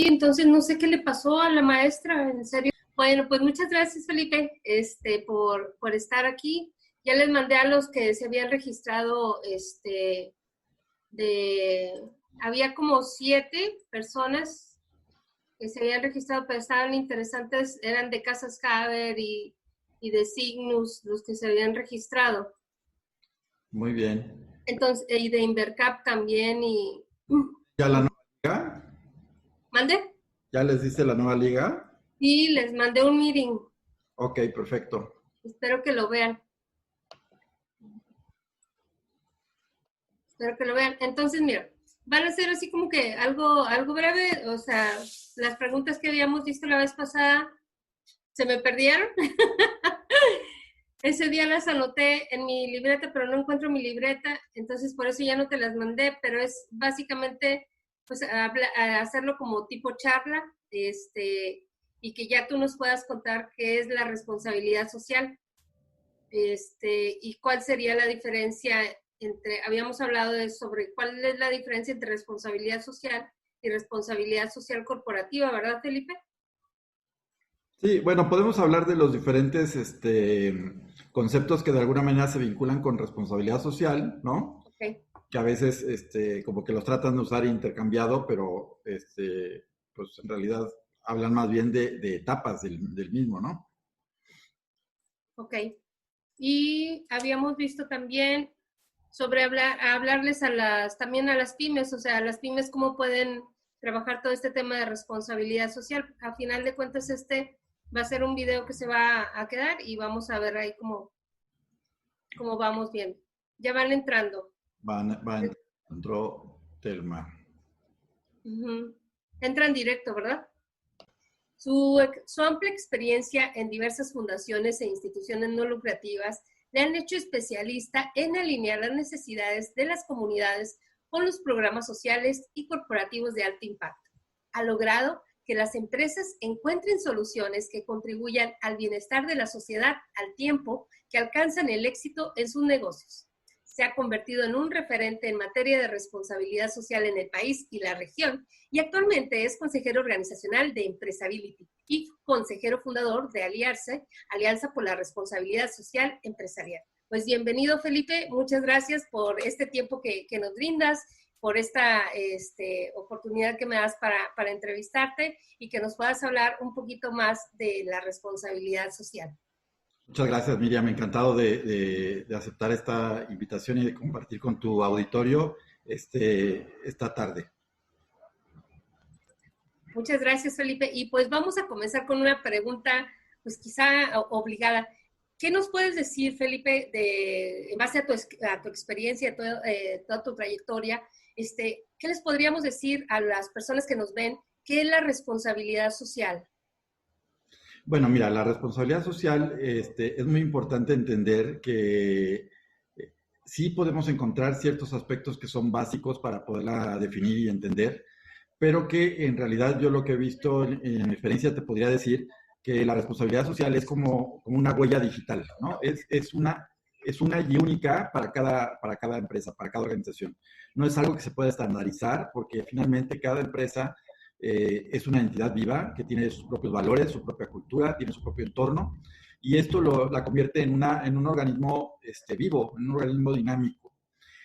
Y entonces no sé qué le pasó a la maestra, en serio. Bueno, pues muchas gracias, Felipe, por estar aquí. Ya les mandé a los que se habían registrado, de, había como 7 personas que se habían registrado, pero estaban interesantes, eran de Casas Haber y de Cygnus, los que se habían registrado. Muy bien. Entonces, y de Invercap también, y... ¿Ya la nueva liga? ¿Mande? ¿Ya les diste la nueva liga? Sí, les mandé un meeting. Ok, perfecto. Espero que lo vean. Espero que lo vean. Entonces, mira, van a ser así como que algo breve, o sea, las preguntas que habíamos visto la vez pasada se me perdieron. Ese día las anoté en mi libreta, pero no encuentro mi libreta, entonces por eso ya no te las mandé, pero es básicamente pues hacerlo como tipo charla, y que ya tú nos puedas contar qué es la responsabilidad social, y cuál sería la diferencia entre, habíamos hablado sobre cuál es la diferencia entre responsabilidad social y responsabilidad social corporativa, ¿verdad, Felipe? Sí, bueno, podemos hablar de los diferentes conceptos que de alguna manera se vinculan con responsabilidad social, ¿no? Ok. Que a veces como que los tratan de usar intercambiado, pero pues en realidad hablan más bien de etapas del mismo, ¿no? Ok. Y habíamos visto también sobre hablarles también a las pymes, o sea, a las pymes cómo pueden trabajar todo este tema de responsabilidad social. A final de cuentas, va a ser un video que se va a quedar y vamos a ver ahí cómo vamos viendo. Ya van entrando. Entró Telma. Uh-huh. Entran directo, ¿verdad? Su amplia experiencia en diversas fundaciones e instituciones no lucrativas le han hecho especialista en alinear las necesidades de las comunidades con los programas sociales y corporativos de alto impacto. Ha logrado que las empresas encuentren soluciones que contribuyan al bienestar de la sociedad al tiempo que alcanzan el éxito en sus negocios. Se ha convertido en un referente en materia de responsabilidad social en el país y la región, y actualmente es consejero organizacional de Empresability y consejero fundador de Alianza por la Responsabilidad Social Empresarial. Pues bienvenido, Felipe, muchas gracias por este tiempo que nos brindas, por esta oportunidad que me das para entrevistarte y que nos puedas hablar un poquito más de la responsabilidad social. Muchas gracias, Miriam. Encantado de aceptar esta invitación y de compartir con tu auditorio esta tarde. Muchas gracias, Felipe. Y pues vamos a comenzar con una pregunta, pues quizá obligada. ¿Qué nos puedes decir, Felipe, en base a tu experiencia, toda tu trayectoria? ¿Qué les podríamos decir a las personas que nos ven? ¿Qué es la responsabilidad social? Bueno, mira, la responsabilidad social es muy importante entender que sí podemos encontrar ciertos aspectos que son básicos para poderla definir y entender, pero que en realidad yo lo que he visto en mi experiencia te podría decir que la responsabilidad social es como una huella digital, ¿no? Es una y única para cada empresa, para cada organización. No es algo que se pueda estandarizar porque finalmente cada empresa es una entidad viva que tiene sus propios valores, su propia cultura, tiene su propio entorno, y esto la convierte en un organismo vivo, en un organismo dinámico.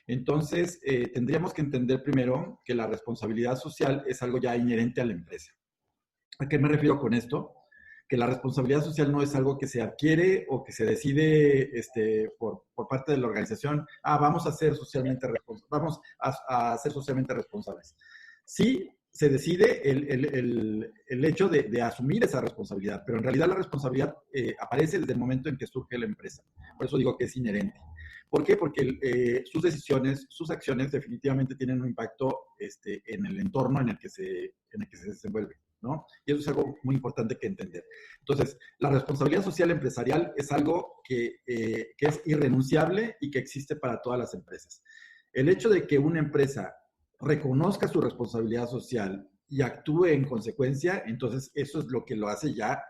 Entonces, tendríamos que entender primero que la responsabilidad social es algo ya inherente a la empresa. ¿A qué me refiero con esto? Que la responsabilidad social no es algo que se adquiere o que se decide por parte de la organización. Vamos a ser socialmente responsables. Vamos a ser socialmente responsables. Sí, se decide el hecho de asumir esa responsabilidad, pero en realidad la responsabilidad aparece desde el momento en que surge la empresa. Por eso digo que es inherente. ¿Por qué? Porque sus decisiones, sus acciones definitivamente tienen un impacto en el entorno en el que se desenvuelve, ¿no? Y eso es algo muy importante que entender. Entonces, la responsabilidad social empresarial es algo que es irrenunciable y que existe para todas las empresas. El hecho de que una empresa reconozca su responsabilidad social y actúe en consecuencia, entonces eso es lo que lo hace ya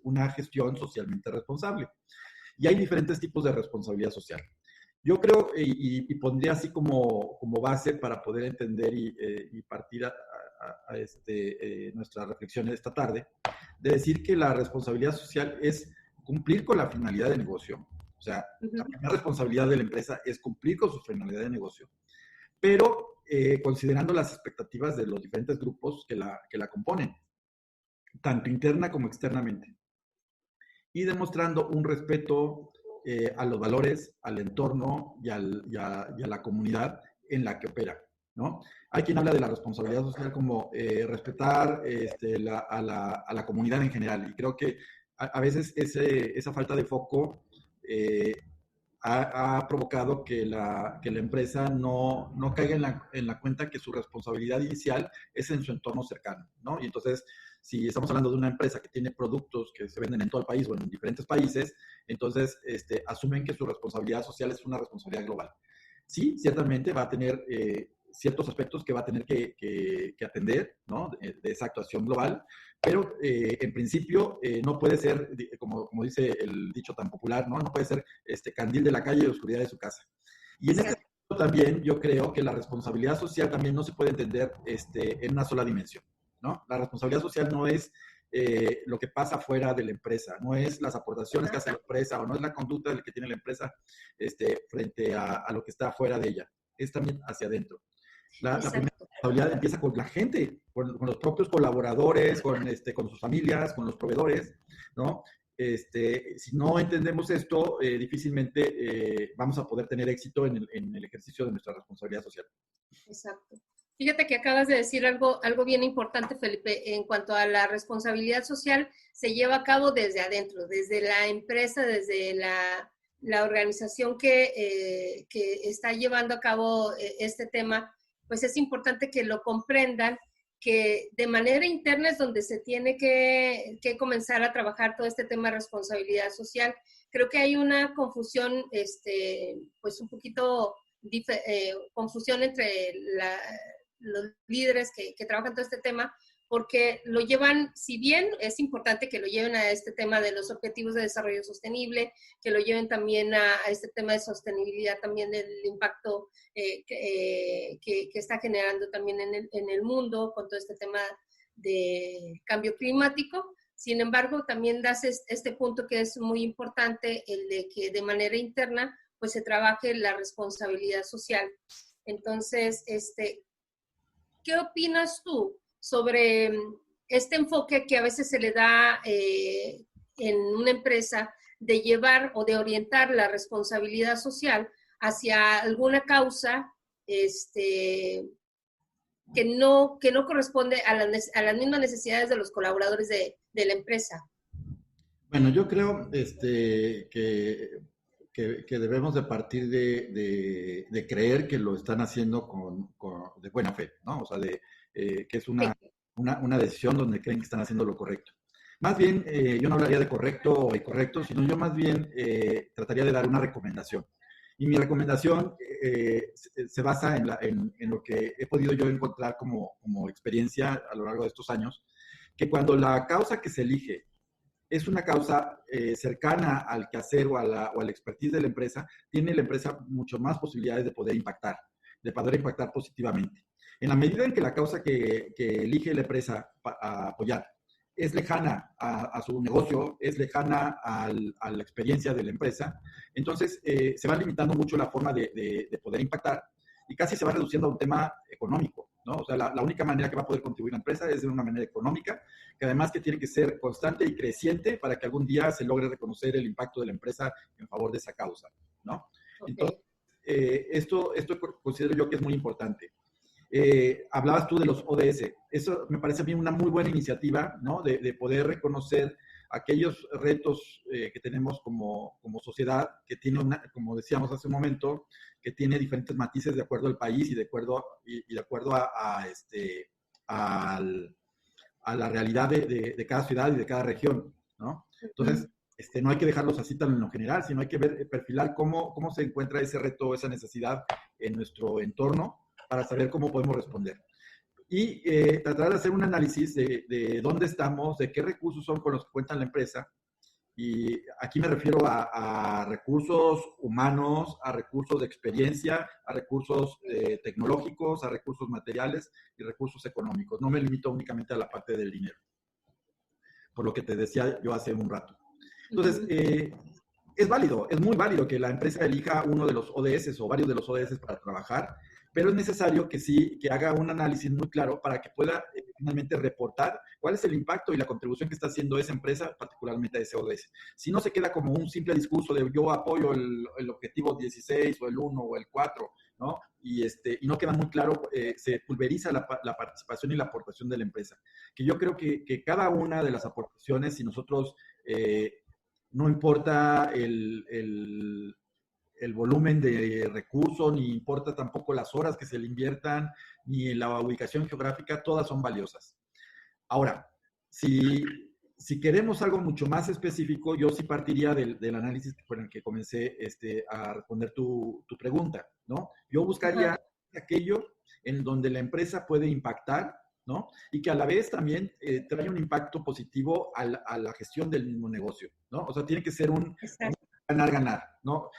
una gestión socialmente responsable. Y hay diferentes tipos de responsabilidad social. Yo creo, y pondría así como base para poder entender y partir nuestra reflexión de esta tarde, de decir que la responsabilidad social es cumplir con la finalidad de negocio. O sea, la primera responsabilidad de la empresa es cumplir con su finalidad de negocio, pero considerando las expectativas de los diferentes grupos que la componen, tanto interna como externamente, y demostrando un respeto a los valores, al entorno y a la comunidad en la que opera, ¿no? Hay quien habla de la responsabilidad social como respetar a la comunidad en general, y creo que a veces esa falta de foco ha provocado que la empresa no caiga en la cuenta que su responsabilidad inicial es en su entorno cercano, ¿no? Y entonces, si estamos hablando de una empresa que tiene productos que se venden en todo el país o en diferentes países, entonces asumen que su responsabilidad social es una responsabilidad global. Sí, ciertamente va a tener ciertos aspectos que va a tener que atender, ¿no? De esa actuación global, pero en principio no puede ser, como dice el dicho tan popular, ¿no? No puede ser candil de la calle y oscuridad de su casa. Y en este sentido también yo creo que la responsabilidad social también no se puede entender en una sola dimensión, ¿no? La responsabilidad social no es lo que pasa fuera de la empresa, no es las aportaciones que hace la empresa o no es la conducta que tiene la empresa frente a lo que está fuera de ella, es también hacia adentro. La primera responsabilidad empieza con la gente, con los propios colaboradores, con sus familias, con los proveedores, ¿no? Si no entendemos esto, difícilmente vamos a poder tener éxito en el ejercicio de nuestra responsabilidad social. Exacto. Fíjate que acabas de decir algo bien importante, Felipe, en cuanto a la responsabilidad social, se lleva a cabo desde adentro, desde la empresa, desde la organización que está llevando a cabo este tema, pues es importante que lo comprendan, que de manera interna es donde se tiene que comenzar a trabajar todo este tema de responsabilidad social. Creo que hay una confusión, pues un poquito confusión entre los líderes que trabajan todo este tema, porque lo llevan, si bien es importante que lo lleven a este tema de los objetivos de desarrollo sostenible, que lo lleven también a este tema de sostenibilidad, también del impacto que está generando también en el mundo con todo este tema de cambio climático. Sin embargo, también das este punto que es muy importante, el de que de manera interna pues se trabaje la responsabilidad social. Entonces, ¿qué opinas tú sobre este enfoque que a veces se le da en una empresa de llevar o de orientar la responsabilidad social hacia alguna causa que no corresponde a las mismas necesidades de los colaboradores de la empresa? Bueno, yo creo que debemos de partir de creer que lo están haciendo de buena fe, ¿no? O sea, que es una decisión donde creen que están haciendo lo correcto. Más bien, yo no hablaría de correcto o incorrecto, sino yo más bien trataría de dar una recomendación. Y mi recomendación se basa en lo que he podido yo encontrar como experiencia a lo largo de estos años, que cuando la causa que se elige es una causa cercana al quehacer o a la expertise de la empresa, tiene la empresa mucho más posibilidades de poder impactar positivamente. En la medida en que la causa que elige la empresa a apoyar es lejana a su negocio, es lejana a la experiencia de la empresa, entonces se va limitando mucho la forma de poder impactar y casi se va reduciendo a un tema económico, ¿no? O sea, la única manera que va a poder contribuir la empresa es de una manera económica, que además que tiene que ser constante y creciente para que algún día se logre reconocer el impacto de la empresa en favor de esa causa, ¿no? Okay. Entonces, esto considero yo que es muy importante. Hablabas tú de los ODS. Eso me parece a mí una muy buena iniciativa, ¿no? De poder reconocer aquellos retos que tenemos como sociedad, que tiene como decíamos hace un momento, que tiene diferentes matices de acuerdo al país y de acuerdo a la realidad de cada ciudad y de cada región, ¿no? Entonces, no hay que dejarlos así tan en lo general, sino hay que perfilar cómo se encuentra ese reto, esa necesidad en nuestro entorno para saber cómo podemos responder. Y tratar de hacer un análisis de dónde estamos, de qué recursos son con los que cuenta la empresa Y aquí me refiero a recursos humanos, a recursos de experiencia, a recursos tecnológicos, a recursos materiales y recursos económicos. No me limito únicamente a la parte del dinero, por lo que te decía yo hace un rato. Entonces, es válido, es muy válido que la empresa elija uno de los ODS o varios de los ODS para trabajar, pero es necesario que sí, que haga un análisis muy claro para que pueda finalmente reportar cuál es el impacto y la contribución que está haciendo esa empresa, particularmente a ese ODS. Si no se queda como un simple discurso de yo apoyo el objetivo 16 o el 1 o el 4, ¿no? Y no queda muy claro, se pulveriza la participación y la aportación de la empresa. Que yo creo que cada una de las aportaciones, si nosotros no importa el volumen de recursos, ni importa tampoco las horas que se le inviertan, ni la ubicación geográfica, todas son valiosas. Ahora, si queremos algo mucho más específico, yo sí partiría del análisis con el que comencé a responder tu pregunta, ¿no? Yo buscaría aquello en donde la empresa puede impactar, ¿no? Y que a la vez también trae un impacto positivo a la gestión del mismo negocio, ¿no? O sea, tiene que ser un ganar-ganar, ¿no?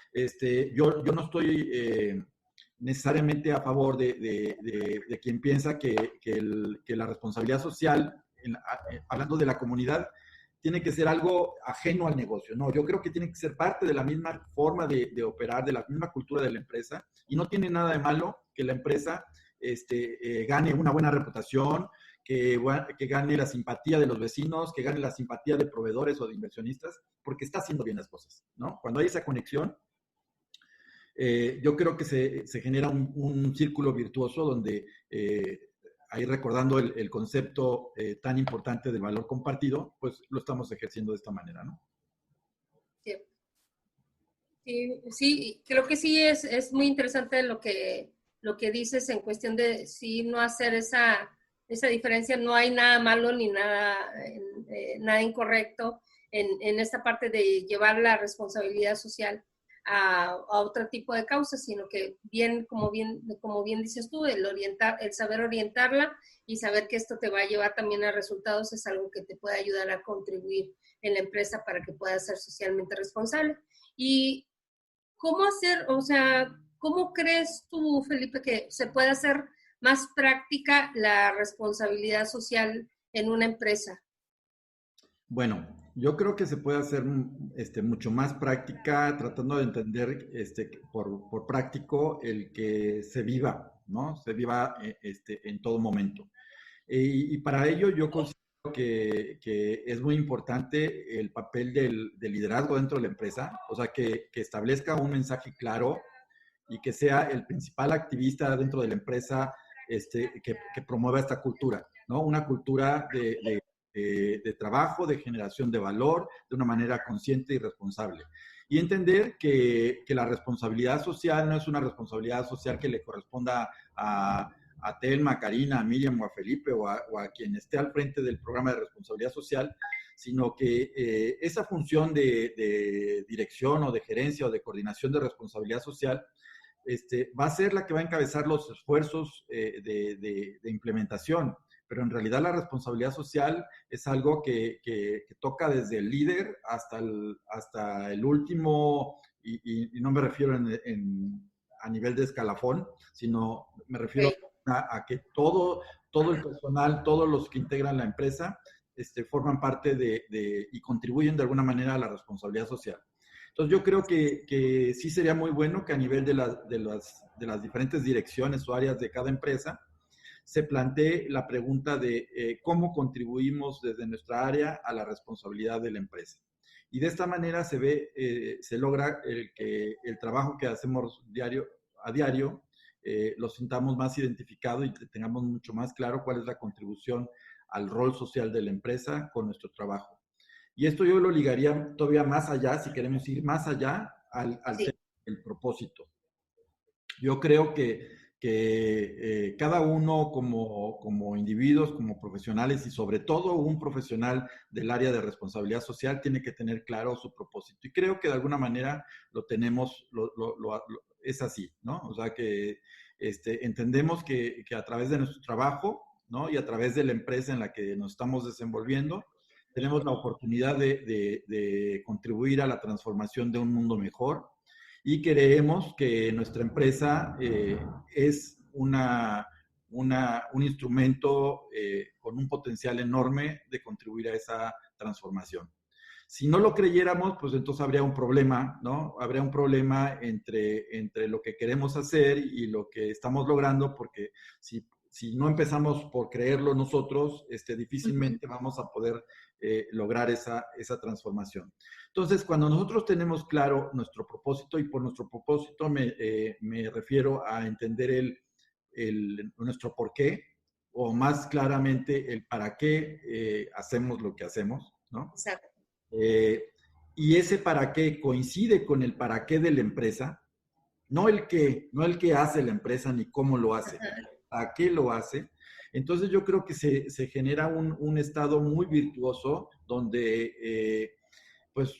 Yo no estoy necesariamente a favor de quien piensa que la responsabilidad social, hablando de la comunidad, tiene que ser algo ajeno al negocio. No, yo creo que tiene que ser parte de la misma forma de operar, de la misma cultura de la empresa, y no tiene nada de malo que la empresa gane una buena reputación, que gane la simpatía de los vecinos, que gane la simpatía de proveedores o de inversionistas, porque está haciendo bien las cosas, ¿no? Cuando hay esa conexión, yo creo que se genera un círculo virtuoso donde, ahí recordando el concepto tan importante del valor compartido, pues lo estamos ejerciendo de esta manera, ¿no? Sí, sí, creo que sí es muy interesante lo que dices en cuestión de sí no hacer esa diferencia. No hay nada malo ni nada incorrecto en esta parte de llevar la responsabilidad social a otro tipo de causas, sino que como bien dices tú, el saber orientarla y saber que esto te va a llevar también a resultados es algo que te puede ayudar a contribuir en la empresa para que puedas ser socialmente responsable. Y ¿cómo hacer, o sea, cómo crees tú, Felipe, que se puede hacer más práctica la responsabilidad social en una empresa? Bueno, yo creo que se puede hacer mucho más práctica, tratando de entender por práctico el que se viva, ¿no? Se viva en todo momento. Y para ello yo considero que es muy importante el papel del liderazgo dentro de la empresa, o sea, que establezca un mensaje claro y que sea el principal activista dentro de la empresa que promueva esta cultura, ¿no? Una cultura de trabajo, de generación de valor, de una manera consciente y responsable. Y entender que la responsabilidad social no es una responsabilidad social que le corresponda a Telma, a Karina, a Miriam o a Felipe o a quien esté al frente del programa de responsabilidad social, sino que esa función de dirección o de gerencia o de coordinación de responsabilidad social va a ser la que va a encabezar los esfuerzos de implementación, pero en realidad la responsabilidad social es algo que toca desde el líder hasta el último, y no me refiero a nivel de escalafón, sino me refiero a que todo el personal, todos los que integran la empresa, forman parte y contribuyen de alguna manera a la responsabilidad social. Entonces yo creo que sí sería muy bueno que a nivel de las diferentes direcciones o áreas de cada empresa se plantee la pregunta de cómo contribuimos desde nuestra área a la responsabilidad de la empresa. Y de esta manera se logra que el trabajo que hacemos a diario lo sintamos más identificado y tengamos mucho más claro cuál es la contribución al rol social de la empresa con nuestro trabajo. Y esto yo lo ligaría todavía más allá, si queremos ir más allá, al tema del propósito. Yo creo que cada uno como individuos, como profesionales y sobre todo un profesional del área de responsabilidad social tiene que tener claro su propósito. Y creo que de alguna manera lo tenemos, es así, ¿no? O sea que entendemos que a través de nuestro trabajo, ¿no? Y a través de la empresa en la que nos estamos desenvolviendo, tenemos la oportunidad de contribuir a la transformación de un mundo mejor y creemos que nuestra empresa es un instrumento con un potencial enorme de contribuir a esa transformación. Si no lo creyéramos, pues entonces habría un problema, ¿no? Habría un problema entre lo que queremos hacer y lo que estamos logrando, porque si no empezamos por creerlo nosotros, difícilmente vamos a poder lograr esa transformación. Entonces, cuando nosotros tenemos claro nuestro propósito, y por nuestro propósito me refiero a entender nuestro por qué, o más claramente el para qué hacemos lo que hacemos, ¿no? Exacto. Y ese para qué coincide con el para qué de la empresa, no el que hace la empresa ni cómo lo hace, para qué lo hace. Entonces yo creo que se genera un estado muy virtuoso donde pues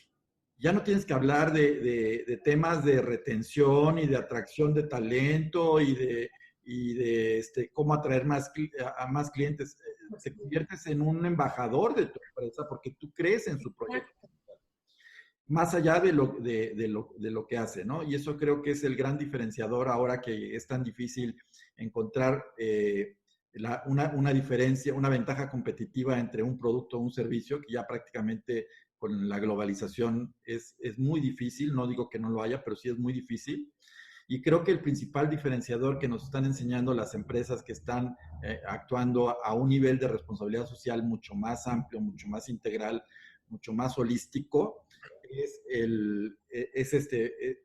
ya no tienes que hablar de temas de retención y de atracción de talento y de cómo atraer a más clientes. Te conviertes en un embajador de tu empresa porque tú crees en su proyecto, más allá de lo que hace, ¿no? Y eso creo que es el gran diferenciador ahora que es tan difícil encontrar una diferencia, una ventaja competitiva entre un producto o un servicio, que ya prácticamente con la globalización es muy difícil. No digo que no lo haya, pero sí es muy difícil. Y creo que el principal diferenciador que nos están enseñando las empresas que están actuando a un nivel de responsabilidad social mucho más amplio, mucho más integral, mucho más holístico, es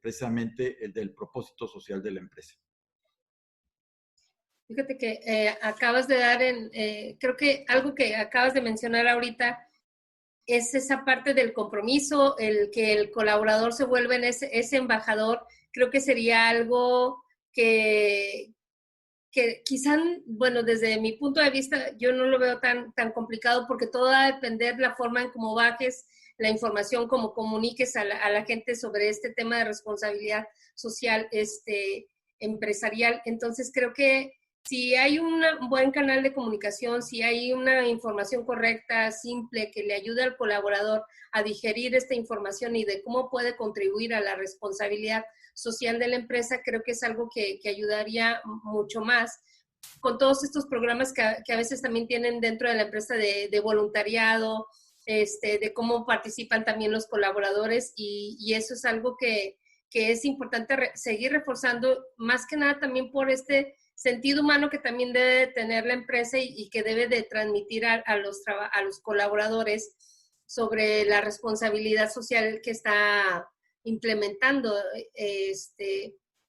precisamente el del propósito social de la empresa. Fíjate que acabas de dar creo que algo que acabas de mencionar ahorita es esa parte del compromiso, el que el colaborador se vuelva en ese embajador. Creo que sería algo que quizá, bueno, desde mi punto de vista, yo no lo veo tan complicado, porque todo va a depender de la forma en cómo bajes la información, cómo comuniques a la gente sobre este tema de responsabilidad social empresarial. Entonces, creo que si hay un buen canal de comunicación, si hay una información correcta, simple, que le ayude al colaborador a digerir esta información y de cómo puede contribuir a la responsabilidad social de la empresa, creo que es algo que ayudaría mucho más con todos estos programas que a veces también tienen dentro de la empresa de voluntariado, de cómo participan también los colaboradores, y eso es algo que es importante seguir reforzando, más que nada también por este sentido humano que también debe tener la empresa y que debe de transmitir a los colaboradores sobre la responsabilidad social que está implementando.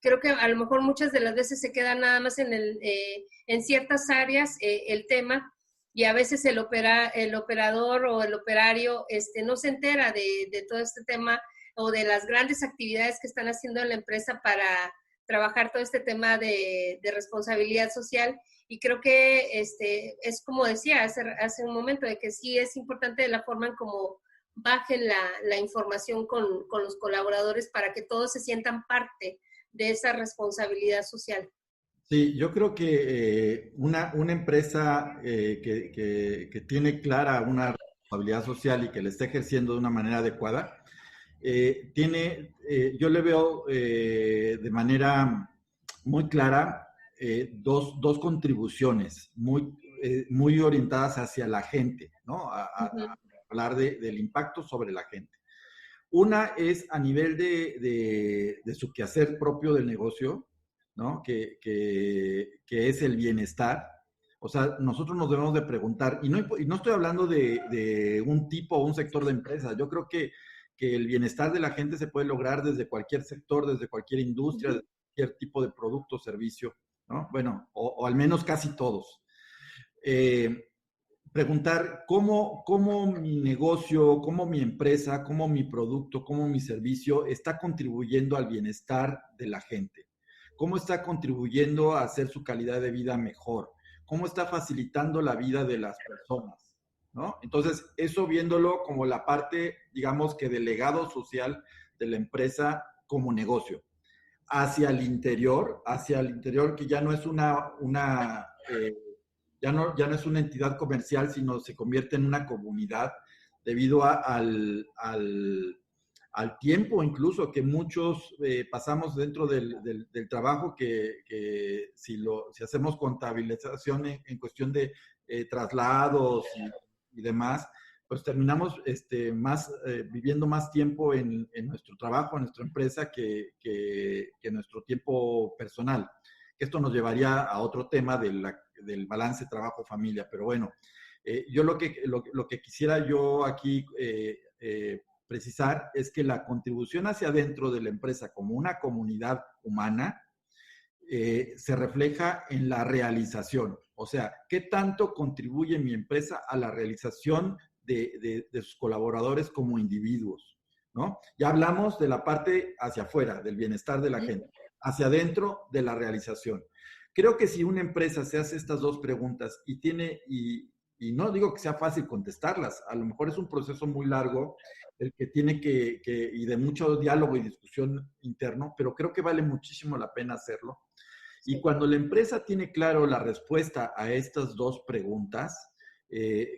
Creo que a lo mejor muchas de las veces se queda nada más en ciertas áreas el tema, y a veces el operador o el operario no se entera de todo este tema o de las grandes actividades que están haciendo en la empresa para trabajar todo este tema de responsabilidad social. Y creo que es como decía hace un momento, de que sí es importante la forma en cómo bajen la información con los colaboradores para que todos se sientan parte de esa responsabilidad social. Sí, yo creo que una empresa que tiene clara una responsabilidad social y que la está ejerciendo de una manera adecuada, yo le veo de manera muy clara dos contribuciones muy orientadas hacia la gente, ¿no? A hablar del impacto sobre la gente. Una es a nivel de su quehacer propio del negocio, ¿no? Que es el bienestar. O sea, nosotros nos debemos de preguntar, y no estoy hablando de un tipo o un sector de empresa. Yo creo que el bienestar de la gente se puede lograr desde cualquier sector, desde cualquier industria, desde cualquier tipo de producto o servicio, ¿no? Bueno, o al menos casi todos. Preguntar cómo mi negocio, cómo mi empresa, cómo mi producto, cómo mi servicio está contribuyendo al bienestar de la gente. Cómo está contribuyendo a hacer su calidad de vida mejor. Cómo está facilitando la vida de las personas, ¿no? Entonces, eso viéndolo como la parte, digamos que del legado social de la empresa como negocio. Hacia el interior, que ya no es ya no es una entidad comercial, sino se convierte en una comunidad debido al tiempo incluso que muchos pasamos dentro del trabajo, que si hacemos contabilización en cuestión de traslados y demás, pues terminamos viviendo más tiempo en nuestro trabajo, en nuestra empresa, que nuestro tiempo personal. Esto nos llevaría a otro tema del balance trabajo-familia, pero bueno, yo lo que quisiera yo aquí precisar es que la contribución hacia adentro de la empresa como una comunidad humana se refleja en la realización. O sea, ¿qué tanto contribuye mi empresa a la realización de sus colaboradores como individuos? ¿No? Ya hablamos de la parte hacia afuera, del bienestar de la gente, hacia adentro de la realización. Creo que si una empresa se hace estas dos preguntas y no digo que sea fácil contestarlas, a lo mejor es un proceso muy largo el que tiene y de mucho diálogo y discusión interno, pero creo que vale muchísimo la pena hacerlo. Y cuando la empresa tiene claro la respuesta a estas dos preguntas,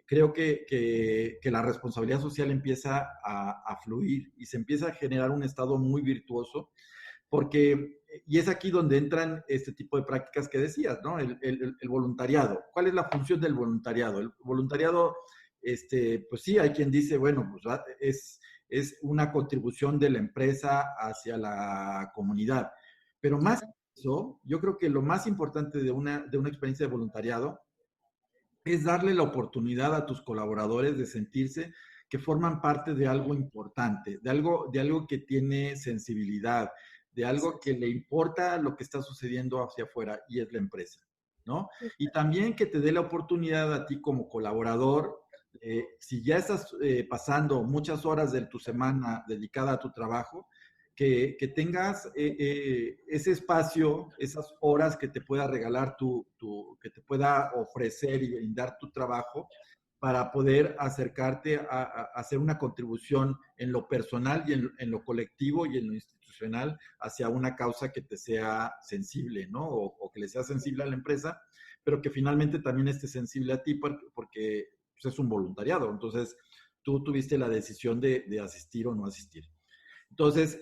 creo que la responsabilidad social empieza a fluir y se empieza a generar un estado muy virtuoso, y es aquí donde entran este tipo de prácticas que decías, ¿no? El voluntariado. ¿Cuál es la función del voluntariado? El voluntariado, pues sí, hay quien dice, bueno, pues es una contribución de la empresa hacia la comunidad. Pero más que eso, yo creo que lo más importante de una experiencia de voluntariado es darle la oportunidad a tus colaboradores de sentirse que forman parte de algo importante, de algo que tiene sensibilidad, de algo que le importa lo que está sucediendo hacia afuera, y es la empresa, ¿no? Y también que te dé la oportunidad a ti como colaborador, si ya estás pasando muchas horas de tu semana dedicada a tu trabajo, que tengas ese espacio, esas horas que te pueda regalar que te pueda ofrecer y brindar tu trabajo, para poder acercarte a hacer una contribución en lo personal y en lo colectivo y en lo institucional hacia una causa que te sea sensible, ¿no? O que le sea sensible a la empresa, pero que finalmente también esté sensible a ti, porque pues, es un voluntariado. Entonces, tú tuviste la decisión de asistir o no asistir. Entonces,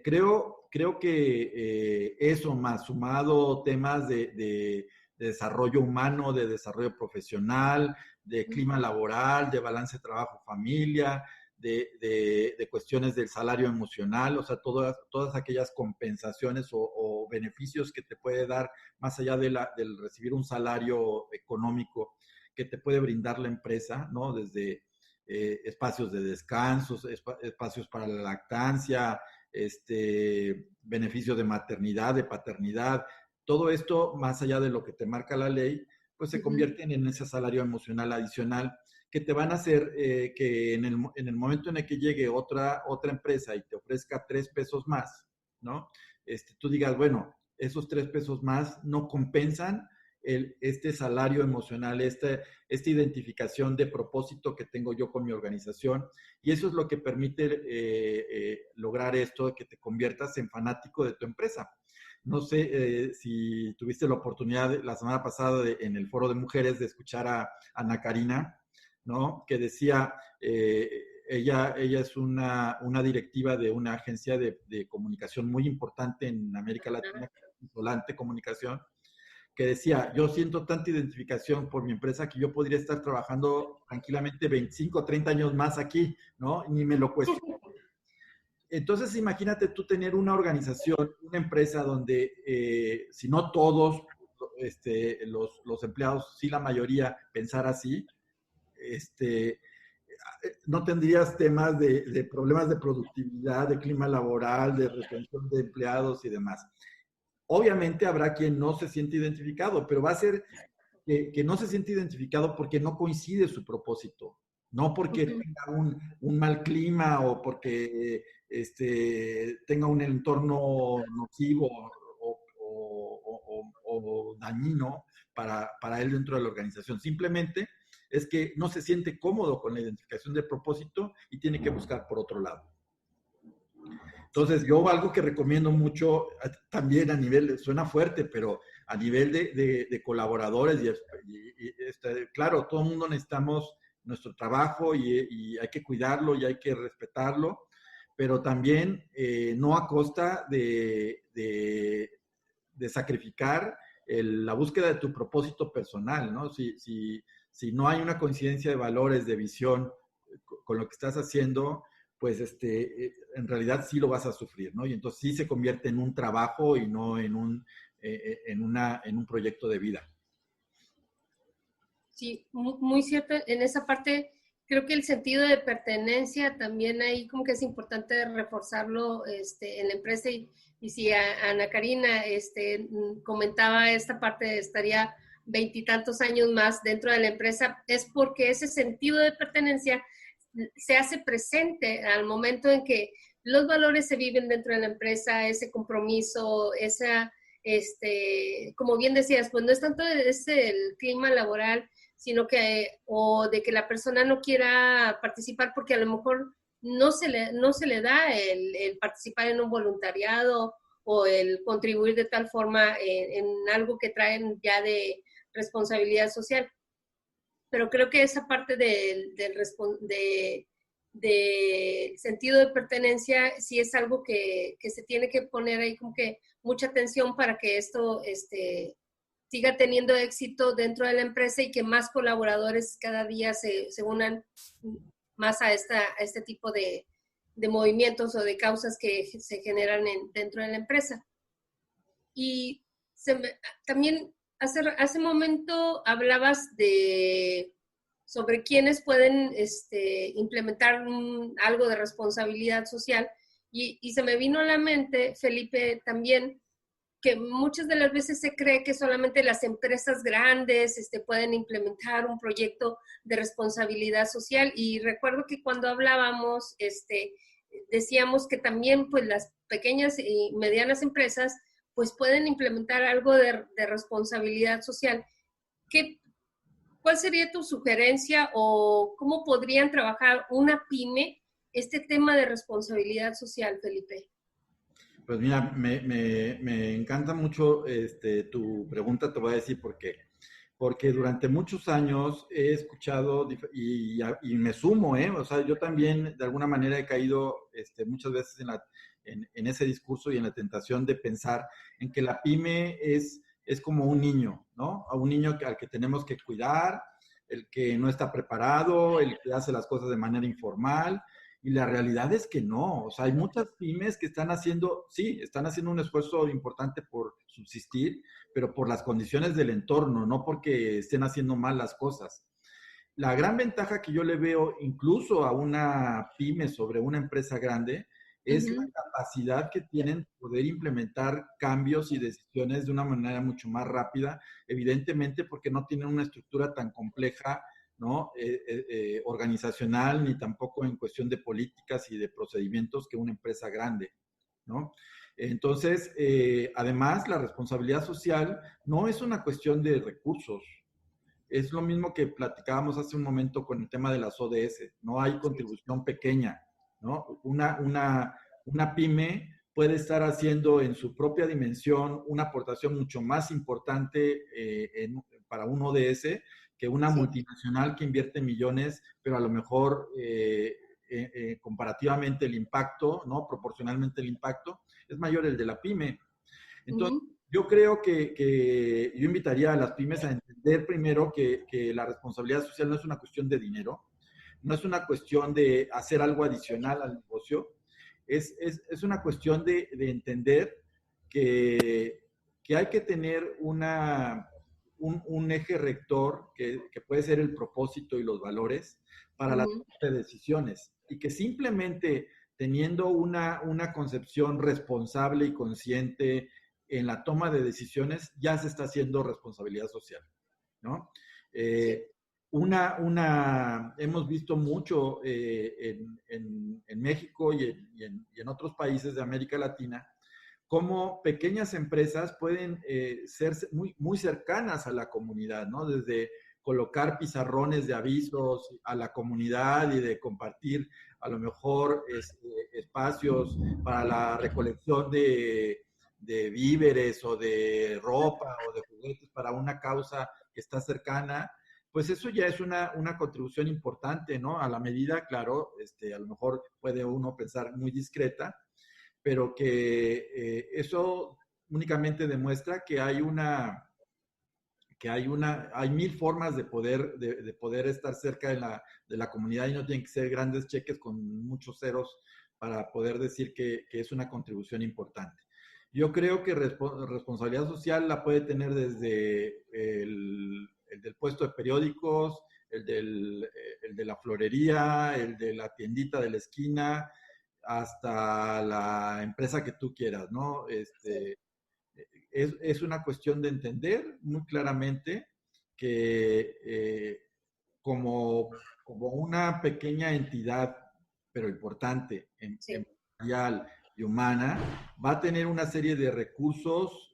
creo que eso, más sumado temas de desarrollo humano, de desarrollo profesional, de clima laboral, de balance trabajo-familia, de cuestiones del salario emocional, o sea, todas aquellas compensaciones o beneficios que te puede dar más allá del recibir un salario económico que te puede brindar la empresa, ¿no? Desde espacios de descanso, espacios para la lactancia, beneficios de maternidad, de paternidad. Todo esto, más allá de lo que te marca la ley, pues se convierten en ese salario emocional adicional que te van a hacer que en el momento en el que llegue otra empresa y te ofrezca 3 pesos más, ¿no? Tú digas, bueno, esos 3 pesos más no compensan este salario emocional, esta identificación de propósito que tengo yo con mi organización, y eso es lo que permite lograr esto de que te conviertas en fanático de tu empresa. No sé si tuviste la oportunidad la semana pasada en el foro de mujeres de escuchar a Ana Karina, ¿no? Que decía, ella es una directiva de una agencia de comunicación muy importante en América Latina, Volante Comunicación, que decía, yo siento tanta identificación por mi empresa que yo podría estar trabajando tranquilamente 25 o 30 años más aquí, ¿no? Ni me lo cuestiono. Entonces, imagínate tú tener una organización, una empresa donde, si no todos los empleados, sí la mayoría, pensar así, no tendrías temas de problemas de productividad, de clima laboral, de retención de empleados y demás. Obviamente habrá quien no se siente identificado, pero va a ser que no se siente identificado porque no coincide su propósito, no porque tenga un mal clima o porque tenga un entorno nocivo o dañino para él dentro de la organización. Simplemente es que no se siente cómodo con la identificación del propósito y tiene que buscar por otro lado. Entonces, yo algo que recomiendo mucho también a nivel, suena fuerte, pero a nivel de colaboradores, claro, todo el mundo necesitamos nuestro trabajo y hay que cuidarlo y hay que respetarlo, pero también no a costa de sacrificar la búsqueda de tu propósito personal, ¿no? Si no hay una coincidencia de valores, de visión con lo que estás haciendo, pues en realidad sí lo vas a sufrir, ¿no? Y entonces sí se convierte en un trabajo y no en un proyecto de vida. Sí, muy cierto. En esa parte, creo que el sentido de pertenencia también ahí como que es importante reforzarlo en la empresa. Y si Ana Karina comentaba esta parte de estaría 20 y tantos años más dentro de la empresa, es porque ese sentido de pertenencia se hace presente al momento en que los valores se viven dentro de la empresa, ese compromiso, esa, como bien decías, pues no es tanto el clima laboral, sino que, o de que la persona no quiera participar porque a lo mejor no se le da el participar en un voluntariado o el contribuir de tal forma en algo que traen ya de responsabilidad social. Pero creo que esa parte del sentido de pertenencia sí es algo que se tiene que poner ahí como que mucha atención para que esto siga teniendo éxito dentro de la empresa y que más colaboradores cada día se unan más a este tipo de movimientos o de causas que se generan dentro de la empresa. Y también hace momento hablabas sobre quiénes pueden implementar algo de responsabilidad social y se me vino a la mente, Felipe, también que muchas de las veces se cree que solamente las empresas grandes pueden implementar un proyecto de responsabilidad social y recuerdo que cuando hablábamos decíamos que también pues las pequeñas y medianas empresas pues pueden implementar algo de responsabilidad social. ¿Cuál sería tu sugerencia o cómo podrían trabajar una pyme este tema de responsabilidad social, Felipe? Pues mira, me encanta mucho tu pregunta, te voy a decir por qué. Porque durante muchos años he escuchado y me sumo, ¿eh? O sea, yo también de alguna manera he caído muchas veces en ese discurso y en la tentación de pensar en que la pyme es como un niño, ¿no? A un niño al que tenemos que cuidar, el que no está preparado, el que hace las cosas de manera informal. Y la realidad es que no, o sea, hay muchas pymes que están haciendo un esfuerzo importante por subsistir, pero por las condiciones del entorno, no porque estén haciendo mal las cosas. La gran ventaja que yo le veo incluso a una pyme sobre una empresa grande es la capacidad que tienen de poder implementar cambios y decisiones de una manera mucho más rápida, evidentemente porque no tienen una estructura tan compleja, ¿no? Organizacional, ni tampoco en cuestión de políticas y de procedimientos que una empresa grande, ¿no? Entonces, además, la responsabilidad social no es una cuestión de recursos. Es lo mismo que platicábamos hace un momento con el tema de las ODS. No hay contribución pequeña, ¿no? Una pyme puede estar haciendo en su propia dimensión una aportación mucho más importante para un ODS que una multinacional que invierte millones, pero a lo mejor comparativamente el impacto, ¿no? Proporcionalmente el impacto, es mayor el de la pyme. Entonces, yo creo que yo invitaría a las pymes a entender primero que la responsabilidad social no es una cuestión de dinero, no es una cuestión de hacer algo adicional al negocio, es una cuestión de entender que hay que tener un eje rector que puede ser el propósito y los valores para la toma de decisiones y que simplemente teniendo una concepción responsable y consciente en la toma de decisiones ya se está haciendo responsabilidad social, ¿no? Hemos visto mucho en México y en otros países de América Latina cómo pequeñas empresas pueden ser muy, muy cercanas a la comunidad, ¿no? Desde colocar pizarrones de avisos a la comunidad y de compartir a lo mejor espacios para la recolección de víveres o de ropa o de juguetes para una causa que está cercana, pues eso ya es una contribución importante, ¿no? A la medida, claro, a lo mejor puede uno pensar muy discreta, pero que eso únicamente demuestra que hay mil formas de poder estar cerca de la comunidad y no tienen que ser grandes cheques con muchos ceros para poder decir que es una contribución importante. Yo creo que responsabilidad social la puede tener desde el del puesto de periódicos, el de la florería, el de la tiendita de la esquina, hasta la empresa que tú quieras, ¿no? Es una cuestión de entender muy claramente que como una pequeña entidad, pero importante, empresarial y humana, va a tener una serie de recursos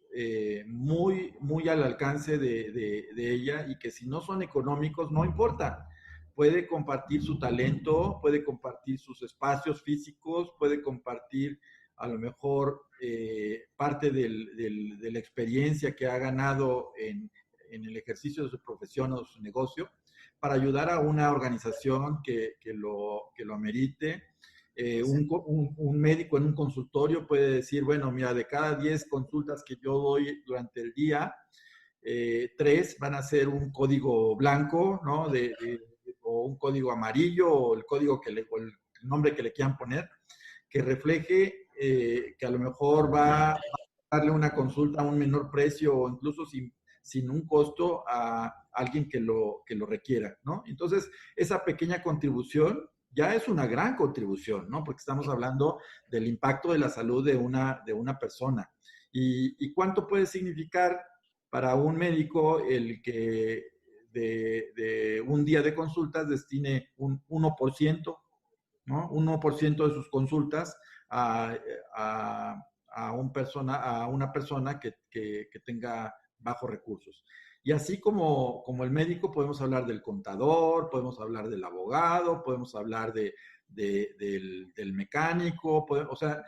muy, muy al alcance de ella y que si no son económicos, no importa. Puede compartir su talento, puede compartir sus espacios físicos, puede compartir a lo mejor parte de la experiencia que ha ganado en el ejercicio de su profesión o su negocio para ayudar a una organización que lo amerite. Un médico en un consultorio puede decir, bueno, mira, de cada 10 consultas que yo doy durante el día, 3 van a ser un código blanco, ¿no? O un código amarillo, o el código o el nombre que le quieran poner, que refleje que a lo mejor va a darle una consulta a un menor precio o incluso sin un costo a alguien que lo requiera, ¿no? Entonces, esa pequeña contribución ya es una gran contribución, ¿no? Porque estamos hablando del impacto de la salud de una persona. ¿Y cuánto puede significar para un médico el que de un día de consultas destine un 1%, ¿no? 1% de sus consultas a, a una persona que tenga bajos recursos. Y así como el médico, podemos hablar del contador, podemos hablar del abogado, podemos hablar del mecánico, o sea,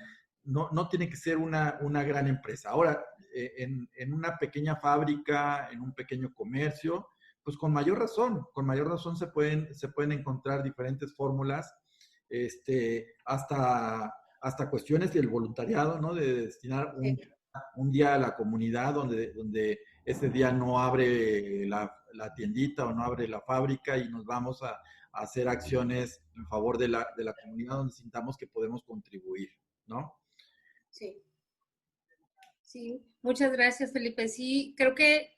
no tiene que ser una gran empresa. Ahora, en una pequeña fábrica, en un pequeño comercio, pues con mayor razón se pueden encontrar diferentes fórmulas, hasta cuestiones del voluntariado, ¿no? De destinar un día a la comunidad donde ese día no abre la tiendita o no abre la fábrica y nos vamos a hacer acciones en favor de la comunidad donde sintamos que podemos contribuir, ¿no? Sí. Sí, muchas gracias, Felipe. Sí, creo que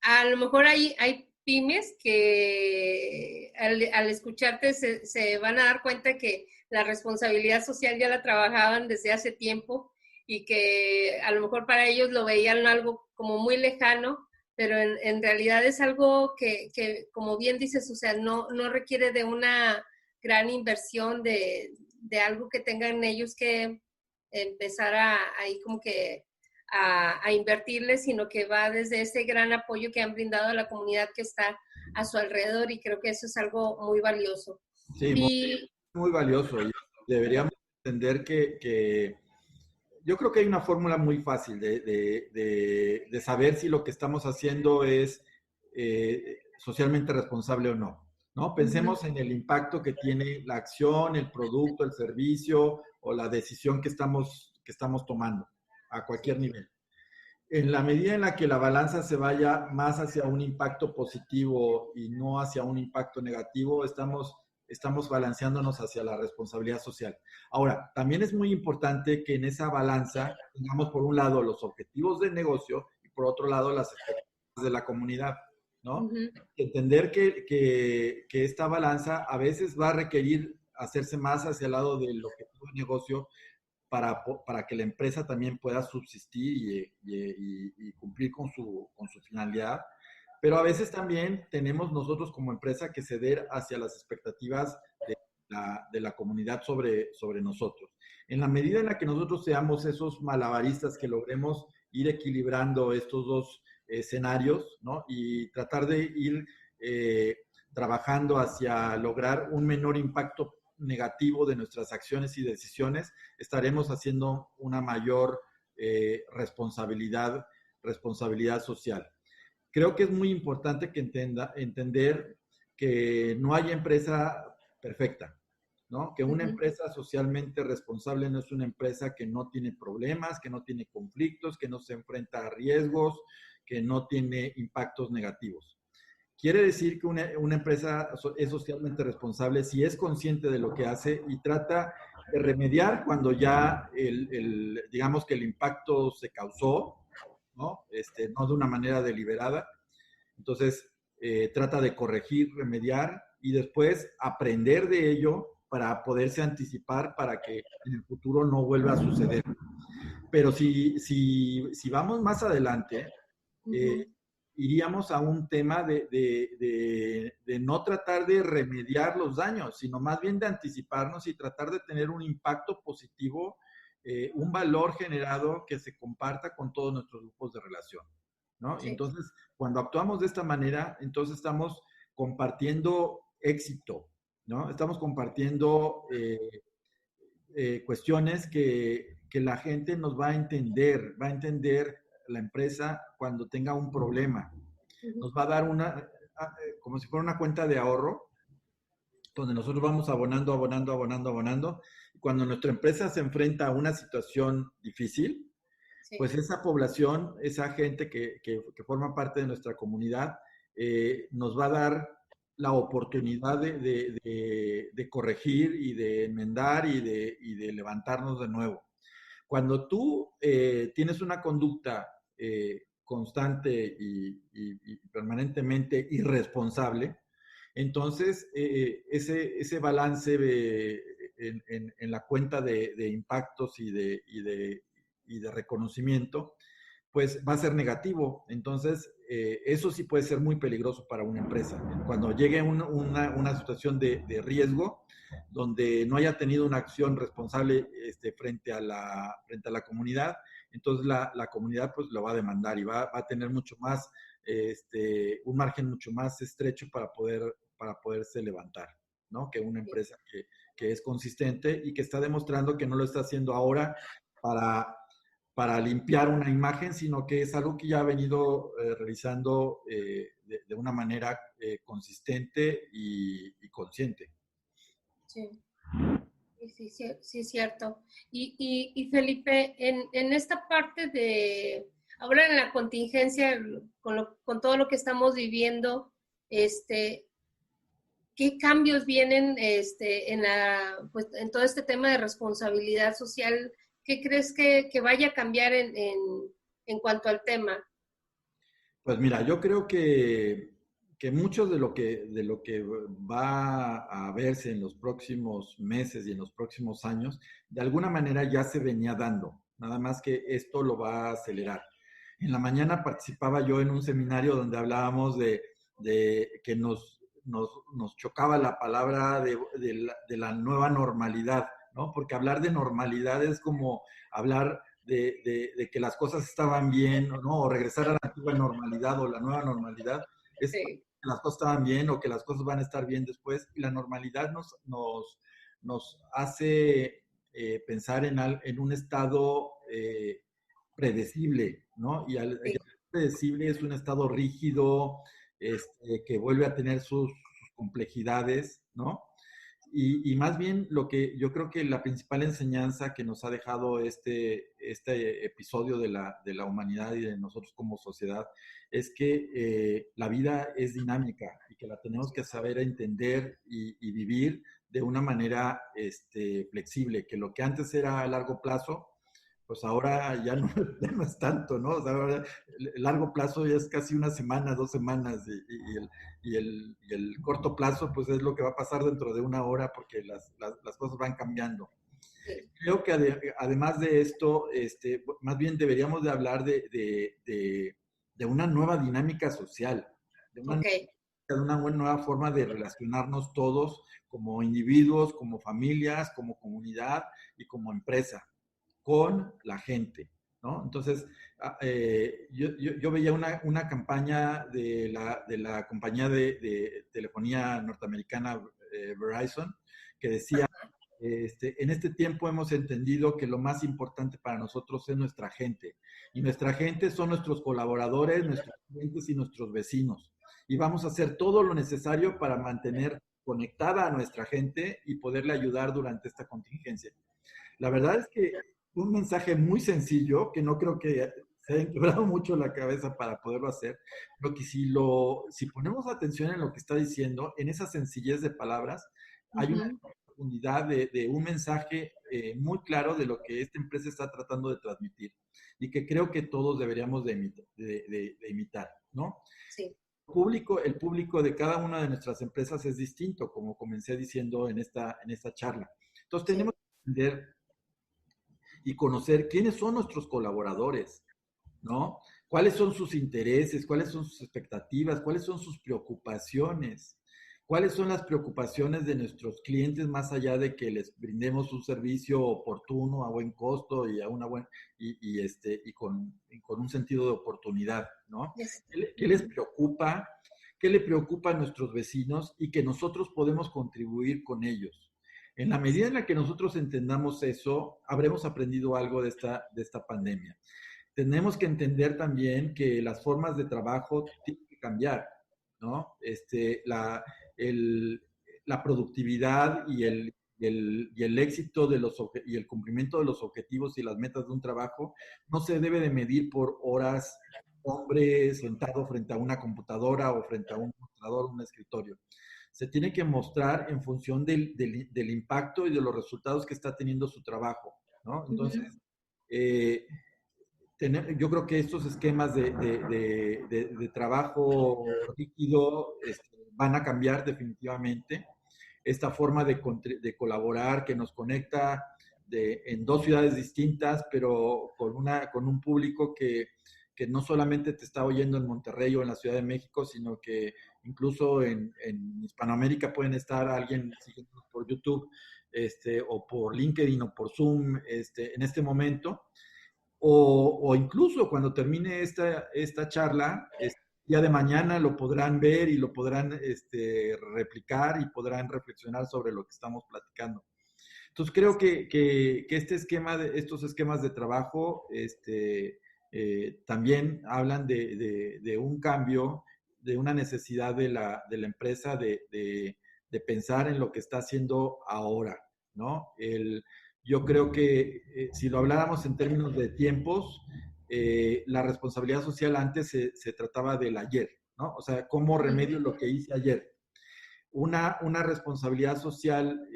a lo mejor hay pymes que al escucharte se van a dar cuenta que la responsabilidad social ya la trabajaban desde hace tiempo y que a lo mejor para ellos lo veían algo como muy lejano, pero en realidad es algo que, como bien dices, o sea, no requiere de una gran inversión de algo que tengan ellos que empezar ahí como que a invertirles, sino que va desde ese gran apoyo que han brindado a la comunidad que está a su alrededor y creo que eso es algo muy valioso. Sí, muy valioso y deberíamos entender que yo creo que hay una fórmula muy fácil de saber si lo que estamos haciendo es socialmente responsable o no, ¿no? Pensemos en el impacto que tiene la acción, el producto, el servicio o la decisión que estamos tomando a cualquier nivel. En la medida en la que la balanza se vaya más hacia un impacto positivo y no hacia un impacto negativo, estamos balanceándonos hacia la responsabilidad social. Ahora, también es muy importante que en esa balanza tengamos por un lado los objetivos del negocio y por otro lado las expectativas de la comunidad, ¿no? Entender que esta balanza a veces va a requerir hacerse más hacia el lado del objetivo de negocio para que la empresa también pueda subsistir y cumplir con su finalidad. Pero a veces también tenemos nosotros como empresa que ceder hacia las expectativas de la comunidad sobre nosotros. En la medida en la que nosotros seamos esos malabaristas que logremos ir equilibrando estos dos escenarios, ¿no? Y tratar de ir trabajando hacia lograr un menor impacto negativo de nuestras acciones y decisiones, estaremos haciendo una mayor responsabilidad social. creo que es muy importante que entender que no hay empresa perfecta, ¿no? Que una empresa socialmente responsable no es una empresa que no tiene problemas, que no tiene conflictos, que no se enfrenta a riesgos, que no tiene impactos negativos. Quiere decir que una empresa es socialmente responsable si es consciente de lo que hace y trata de remediar cuando ya digamos que el impacto se causó, ¿no? No de una manera deliberada. Entonces, trata de corregir, remediar y después aprender de ello para poderse anticipar para que en el futuro no vuelva a suceder. Pero si vamos más adelante, iríamos a un tema de no tratar de remediar los daños, sino más bien de anticiparnos y tratar de tener un impacto positivo, un valor generado que se comparta con todos nuestros grupos de relación, ¿no? Sí. Entonces, cuando actuamos de esta manera, entonces estamos compartiendo éxito, ¿no? Estamos compartiendo cuestiones que la gente nos va a entender la empresa cuando tenga un problema. Nos va a dar como si fuera una cuenta de ahorro, donde nosotros vamos abonando. Y cuando nuestra empresa se enfrenta a una situación difícil, Sí. pues esa población, esa gente que forma parte de nuestra comunidad, nos va a dar la oportunidad de corregir y de enmendar y de levantarnos de nuevo. Cuando tú tienes una conducta constante y permanentemente irresponsable, entonces ese balance en la cuenta de impactos y de reconocimiento, pues va a ser negativo. Entonces, eso sí puede ser muy peligroso para una empresa. Cuando llegue una situación de riesgo, donde no haya tenido una acción responsable frente a la comunidad, entonces la comunidad pues lo va a demandar y va a tener mucho más, un margen mucho más estrecho para poderse levantar, ¿no? Que una empresa que es consistente y que está demostrando que no lo está haciendo ahora para limpiar una imagen, sino que es algo que ya ha venido realizando de una manera consistente y consciente. Sí. Sí, sí, es cierto. Y Felipe, en esta parte ahora en la contingencia, con todo lo que estamos viviendo, ¿qué cambios vienen pues, en todo este tema de responsabilidad social? ¿Qué crees que vaya a cambiar en cuanto al tema? Pues mira, yo creo que mucho de lo que va a verse en los próximos meses y en los próximos años, de alguna manera ya se venía dando, nada más que esto lo va a acelerar. En la mañana participaba yo en un seminario donde hablábamos de que nos chocaba la palabra de la nueva normalidad, ¿no? Porque hablar de normalidad es como hablar de que las cosas estaban bien, ¿no? O regresar a la antigua normalidad o la nueva normalidad, es Sí. que las cosas estaban bien o que las cosas van a estar bien después. Y la normalidad nos hace pensar en un estado predecible, ¿no? Y el predecible es un estado rígido, que vuelve a tener sus complejidades, ¿no? Y más bien lo que yo creo que la principal enseñanza que nos ha dejado este episodio de la humanidad y de nosotros como sociedad es que la vida es dinámica y que la tenemos que saber entender y vivir de una manera flexible, que lo que antes era a largo plazo, pues ahora ya no, ya no es tanto, ¿no? O sea, ahora el largo plazo ya es casi una semana, 2 semanas, y el corto plazo, pues es lo que va a pasar dentro de una hora porque las cosas van cambiando. Sí. Creo que además de esto, más bien deberíamos de hablar de una nueva dinámica social, de una, Okay. de una nueva forma de relacionarnos todos como individuos, como familias, como comunidad y como empresa con la gente, ¿no? Entonces, yo veía una campaña de la compañía de telefonía norteamericana Verizon que decía En este tiempo hemos entendido que lo más importante para nosotros es nuestra gente. Y nuestra gente son nuestros colaboradores, nuestros clientes y nuestros vecinos. Y vamos a hacer todo lo necesario para mantener conectada a nuestra gente y poderle ayudar durante esta contingencia. La verdad es que un mensaje muy sencillo, que no creo que se hayan quebrado mucho la cabeza para poderlo hacer, pero que si ponemos atención en lo que está diciendo, en esa sencillez de palabras, hay una profundidad de un mensaje muy claro de lo que esta empresa está tratando de transmitir y que creo que todos deberíamos de imitar, ¿no? Sí. El público de cada una de nuestras empresas es distinto, como comencé diciendo en esta charla. Entonces tenemos que entender y conocer quiénes son nuestros colaboradores, ¿no? ¿Cuáles son sus intereses? ¿Cuáles son sus expectativas? ¿Cuáles son sus preocupaciones? ¿Cuáles son las preocupaciones de nuestros clientes más allá de que les brindemos un servicio oportuno, a buen costo y a una buena y con un sentido de oportunidad, ¿no? ¿Qué les preocupa? ¿Qué le preocupa a nuestros vecinos y que nosotros podemos contribuir con ellos? En la medida en la que nosotros entendamos eso, habremos aprendido algo de esta pandemia. Tenemos que entender también que las formas de trabajo tienen que cambiar, ¿no? La productividad y el éxito y el cumplimiento de los objetivos y las metas de un trabajo no se debe de medir por horas hombre sentado frente a una computadora o frente a un mostrador, un escritorio. Se tiene que mostrar en función del impacto y de los resultados que está teniendo su trabajo, ¿no? Entonces, yo creo que estos esquemas de trabajo rígido van a cambiar definitivamente. Esta forma de colaborar que nos conecta en dos ciudades distintas, pero con un público que no solamente te está oyendo en Monterrey o en la Ciudad de México, sino que incluso en Hispanoamérica pueden estar alguien siguiendo por YouTube o por LinkedIn o por Zoom en este momento. O incluso cuando termine esta charla, día de mañana lo podrán ver y lo podrán replicar y podrán reflexionar sobre lo que estamos platicando. Entonces creo que estos esquemas de trabajo también hablan de un cambio, de una necesidad de la empresa de pensar en lo que está haciendo ahora, ¿no? Yo creo que si lo habláramos en términos de tiempos, la responsabilidad social antes se trataba del ayer, ¿no? O sea, ¿cómo remedio lo que hice ayer? Una responsabilidad social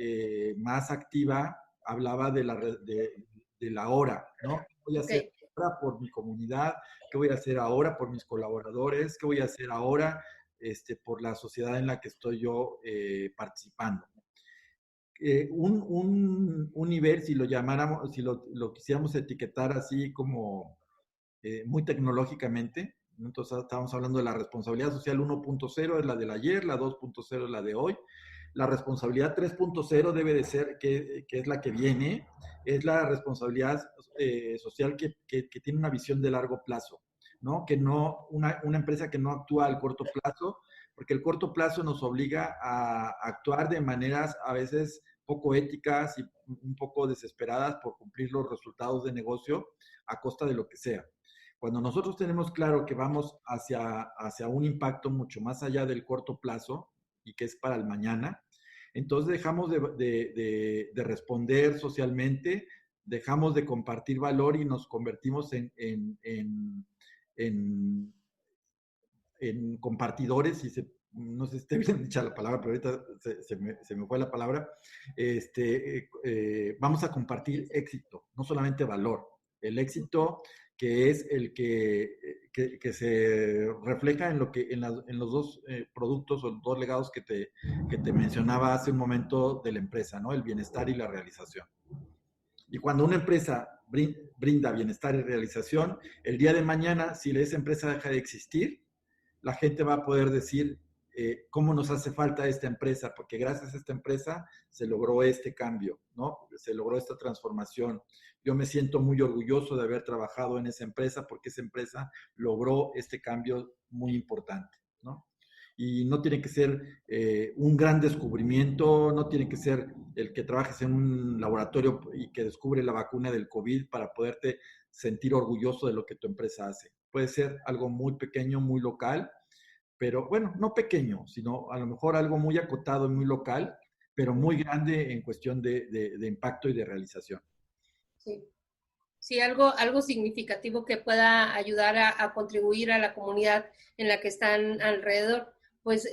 más activa hablaba de la hora, ¿no? ¿Qué voy a hacer ahora por mi comunidad? ¿Qué voy a hacer ahora por mis colaboradores? ¿Qué voy a hacer ahora por la sociedad en la que estoy yo participando? Un nivel, si lo llamáramos, si lo quisiéramos etiquetar así como muy tecnológicamente, entonces estamos hablando de la responsabilidad social 1.0 es la del ayer, la 2.0 es la de hoy, la responsabilidad 3.0 debe de ser, que es la que viene, es la responsabilidad social que tiene una visión de largo plazo, ¿no? Que no, una empresa que no actúa al corto plazo, porque el corto plazo nos obliga a actuar de maneras a veces poco éticas y un poco desesperadas por cumplir los resultados de negocio a costa de lo que sea. Cuando nosotros tenemos claro que vamos hacia un impacto mucho más allá del corto plazo y que es para el mañana, entonces dejamos de responder socialmente, dejamos de compartir valor y nos convertimos en compartidores, no sé si esté bien dicha la palabra, pero ahorita se me fue la palabra. Vamos a compartir éxito, no solamente valor. El éxito que es el que se refleja en los dos productos o los dos legados que te mencionaba hace un momento de la empresa, ¿no? El bienestar y la realización. Y cuando una empresa brinda bienestar y realización, el día de mañana, si esa empresa deja de existir, la gente va a poder decir cómo nos hace falta esta empresa, porque gracias a esta empresa se logró este cambio, ¿no? Se logró esta transformación. Yo me siento muy orgulloso de haber trabajado en esa empresa porque esa empresa logró este cambio muy importante, ¿no? Y no tiene que ser un gran descubrimiento, no tiene que ser el que trabajes en un laboratorio y que descubre la vacuna del COVID para poderte sentir orgulloso de lo que tu empresa hace. Puede ser algo muy pequeño, muy local, pero bueno, no pequeño, sino a lo mejor algo muy acotado y muy local, pero muy grande en cuestión de impacto y de realización. Sí. Sí, algo significativo que pueda ayudar a contribuir a la comunidad en la que están alrededor. Pues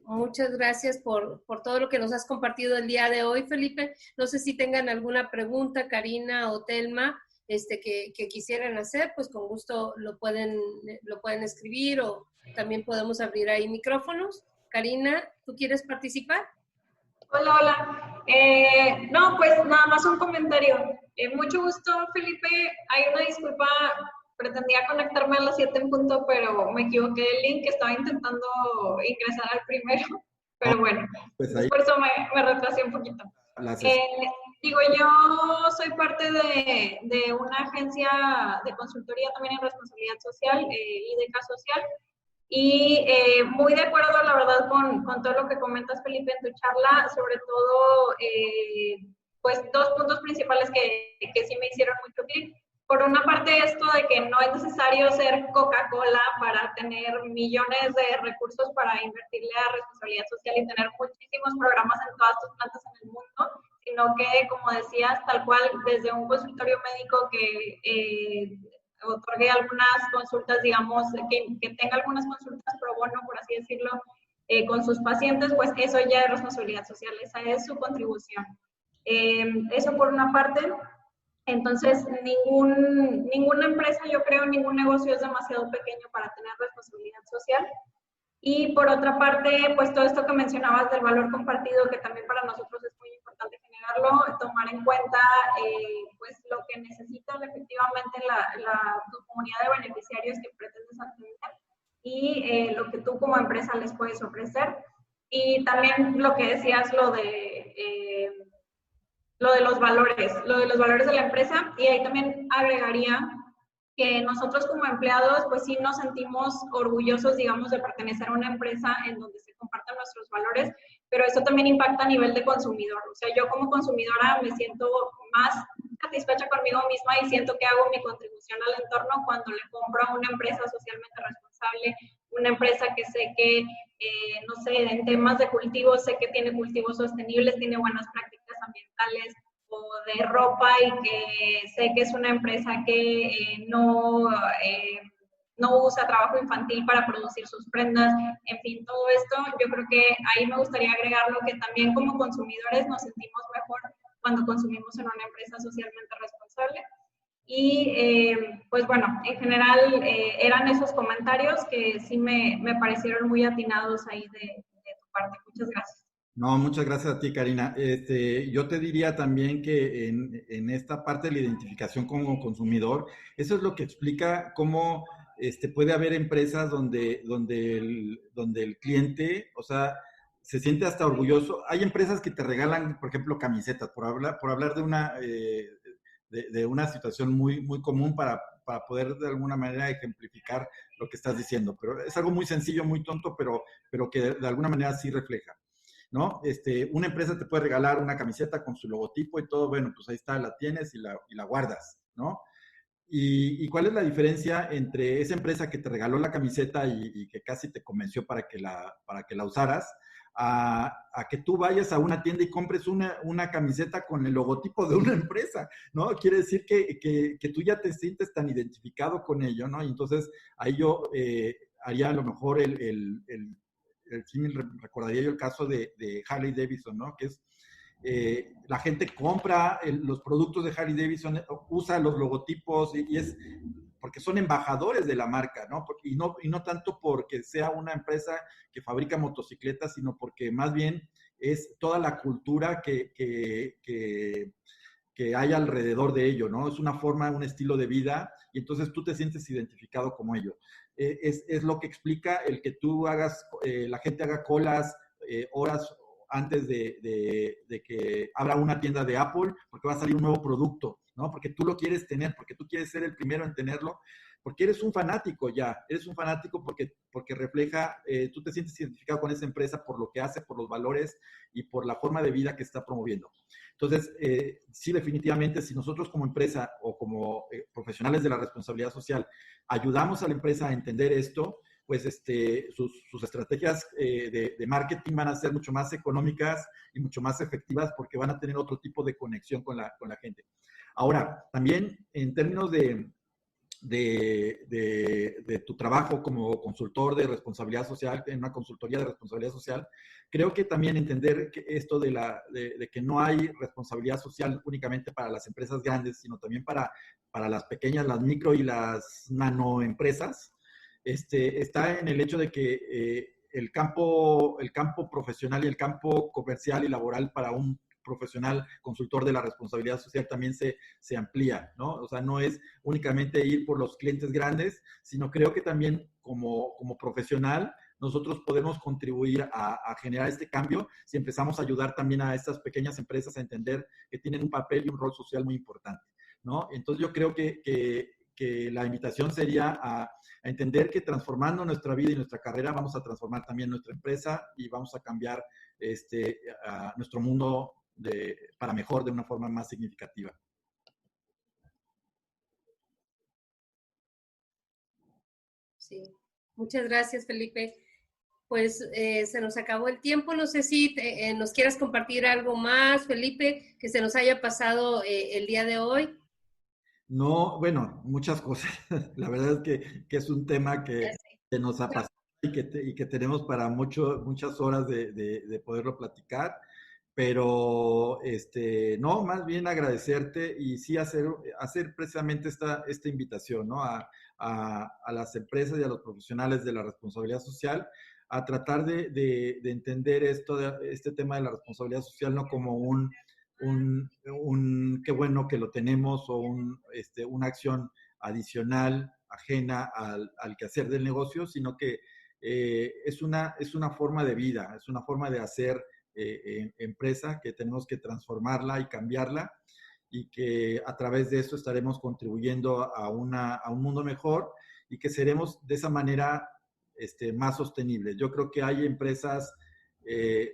muchas gracias por todo lo que nos has compartido el día de hoy, Felipe. No sé si tengan alguna pregunta, Karina o Telma, que quisieran hacer, pues con gusto lo pueden escribir o también podemos abrir ahí micrófonos. Karina, ¿tú quieres participar? Hola, hola. No, pues nada más un comentario. Mucho gusto, Felipe. Hay una disculpa, pretendía conectarme a las 7 en punto, pero me equivoqué del link, estaba intentando ingresar al primero, pero bueno, Pues ahí, por eso me retrasé un poquito. Digo, yo soy parte de una agencia de consultoría también en responsabilidad social, IDK Social, y muy de acuerdo, la verdad, con todo lo que comentas, Felipe, en tu charla, sobre todo, pues dos puntos principales que sí me hicieron mucho clic. Por una parte, esto de que no es necesario ser Coca-Cola para tener millones de recursos para invertirle a responsabilidad social y tener muchísimos programas en todas tus plantas en el mundo, sino que, como decías, tal cual, desde un consultorio médico que otorgue algunas consultas, digamos, que tenga algunas consultas pro bono, por así decirlo, con sus pacientes, pues eso ya es responsabilidad social, esa es su contribución. Eso por una parte. Entonces, ninguna empresa, yo creo, ningún negocio es demasiado pequeño para tener responsabilidad social. Y por otra parte, pues todo esto que mencionabas del valor compartido, que también para nosotros es muy importante generarlo, tomar en cuenta pues lo que necesita efectivamente tu comunidad de beneficiarios que pretendes atender y lo que tú como empresa les puedes ofrecer. Y también lo que decías, lo de los valores de la empresa, y ahí también agregaría que nosotros como empleados, pues sí nos sentimos orgullosos, digamos, de pertenecer a una empresa en donde se compartan nuestros valores, pero eso también impacta a nivel de consumidor. O sea, yo como consumidora me siento más satisfecha conmigo misma y siento que hago mi contribución al entorno cuando le compro a una empresa socialmente responsable, una empresa que sé que, no sé, en temas de cultivos, sé que tiene cultivos sostenibles, tiene buenas prácticas ambientales, o de ropa, y que sé que es una empresa que no usa trabajo infantil para producir sus prendas. En fin, todo esto, yo creo que ahí me gustaría agregarlo, que también como consumidores nos sentimos mejor cuando consumimos en una empresa socialmente responsable. Y pues bueno, en general eran esos comentarios que sí me parecieron muy atinados ahí de tu parte. Muchas gracias. No, muchas gracias a ti, Karina. Yo te diría también que en esta parte de la identificación como consumidor, eso es lo que explica cómo puede haber empresas donde el cliente, o sea, se siente hasta orgulloso. Hay empresas que te regalan, por ejemplo, camisetas, por hablar de una situación muy, muy común para poder de alguna manera ejemplificar lo que estás diciendo. Pero es algo muy sencillo, muy tonto, pero que de alguna manera sí refleja, ¿no? Una empresa te puede regalar una camiseta con su logotipo y todo, bueno, pues ahí está, la tienes y la guardas, ¿no? ¿Y cuál es la diferencia entre esa empresa que te regaló la camiseta y que casi te convenció para que la usaras, a que tú vayas a una tienda y compres una camiseta con el logotipo de una empresa, ¿no? Quiere decir que tú ya te sientes tan identificado con ello, ¿no? Y entonces ahí yo haría a lo mejor recordaría yo el caso de Harley Davidson, ¿no? Que es, la gente compra los productos de Harley Davidson, usa los logotipos y es porque son embajadores de la marca, ¿no? Y no tanto porque sea una empresa que fabrica motocicletas, sino porque más bien es toda la cultura que hay alrededor de ello, ¿no? Es una forma, un estilo de vida, y entonces tú te sientes identificado como ello. Es lo que explica el que tú hagas, la gente haga colas horas antes de que abra una tienda de Apple, porque va a salir un nuevo producto, ¿no? Porque tú lo quieres tener, porque tú quieres ser el primero en tenerlo. porque eres un fanático ya, eres un fanático porque refleja, tú te sientes identificado con esa empresa por lo que hace, por los valores y por la forma de vida que está promoviendo. Entonces, sí, definitivamente, si nosotros como empresa o como profesionales de la responsabilidad social ayudamos a la empresa a entender esto, pues sus estrategias de marketing van a ser mucho más económicas y mucho más efectivas porque van a tener otro tipo de conexión con la gente. Ahora, también en términos de tu trabajo como consultor de responsabilidad social, en una consultoría de responsabilidad social, creo que también entender que esto de que no hay responsabilidad social únicamente para las empresas grandes, sino también para las pequeñas, las micro y las nanoempresas, está en el hecho de que el campo profesional y el campo comercial y laboral para un profesional consultor de la responsabilidad social también se amplía, ¿no? O sea, no es únicamente ir por los clientes grandes, sino creo que también como profesional nosotros podemos contribuir a generar este cambio si empezamos a ayudar también a estas pequeñas empresas a entender que tienen un papel y un rol social muy importante, ¿no? Entonces yo creo que la invitación sería a entender que transformando nuestra vida y nuestra carrera vamos a transformar también nuestra empresa y vamos a cambiar a nuestro mundo para mejor, de una forma más significativa. Sí, muchas gracias, Felipe. Pues se nos acabó el tiempo. No sé si nos quieras compartir algo más, Felipe, que se nos haya pasado el día de hoy. No, bueno, muchas cosas. La verdad es que es un tema que nos apasiona y que tenemos para muchas horas de poderlo platicar. Pero, no, más bien agradecerte y sí hacer precisamente esta invitación, ¿no? A las empresas y a los profesionales de la responsabilidad social a tratar de entender este tema de la responsabilidad social no como qué bueno que lo tenemos o una acción adicional, ajena al quehacer del negocio, sino que es una forma de vida, es una forma de hacer empresa que tenemos que transformarla y cambiarla y que a través de eso estaremos contribuyendo a un mundo mejor y que seremos de esa manera más sostenibles. Yo creo que hay empresas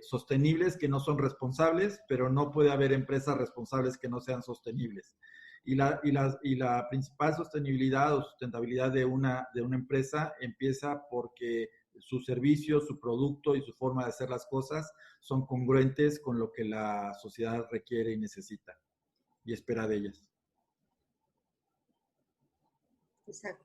sostenibles que no son responsables, pero no puede haber empresas responsables que no sean sostenibles. Y la principal sostenibilidad o sustentabilidad de una empresa empieza porque su servicio, su producto y su forma de hacer las cosas son congruentes con lo que la sociedad requiere y necesita y espera de ellas. Exacto.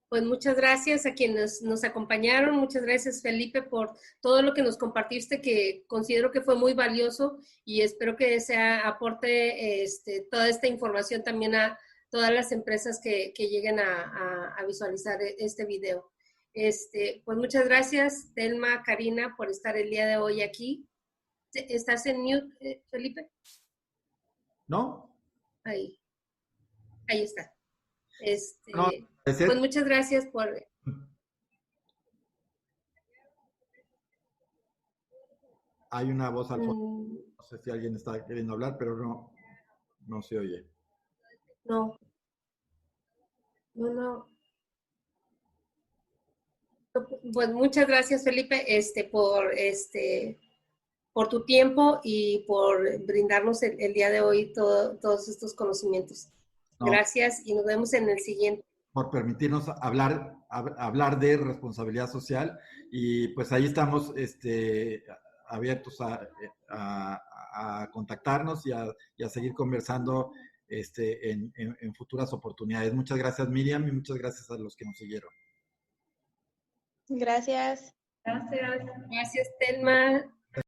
Pues muchas gracias a quienes nos acompañaron. Muchas gracias, Felipe, por todo lo que nos compartiste, que considero que fue muy valioso y espero que aporte toda esta información también a todas las empresas que lleguen a visualizar este video. Pues muchas gracias, Telma, Karina, por estar el día de hoy aquí. ¿Estás en mute, Felipe? ¿No? Ahí está. No, pues muchas gracias por... Hay una voz al fondo. No sé si alguien está queriendo hablar, pero no se oye. No. Pues muchas gracias, Felipe, por tu tiempo y por brindarnos el día de hoy todos estos conocimientos. Gracias y nos vemos en el siguiente. Por permitirnos hablar de responsabilidad social y pues ahí estamos abiertos a contactarnos y a seguir conversando en futuras oportunidades. Muchas gracias, Miriam, y muchas gracias a los que nos siguieron. Gracias. Gracias. Gracias, Telma.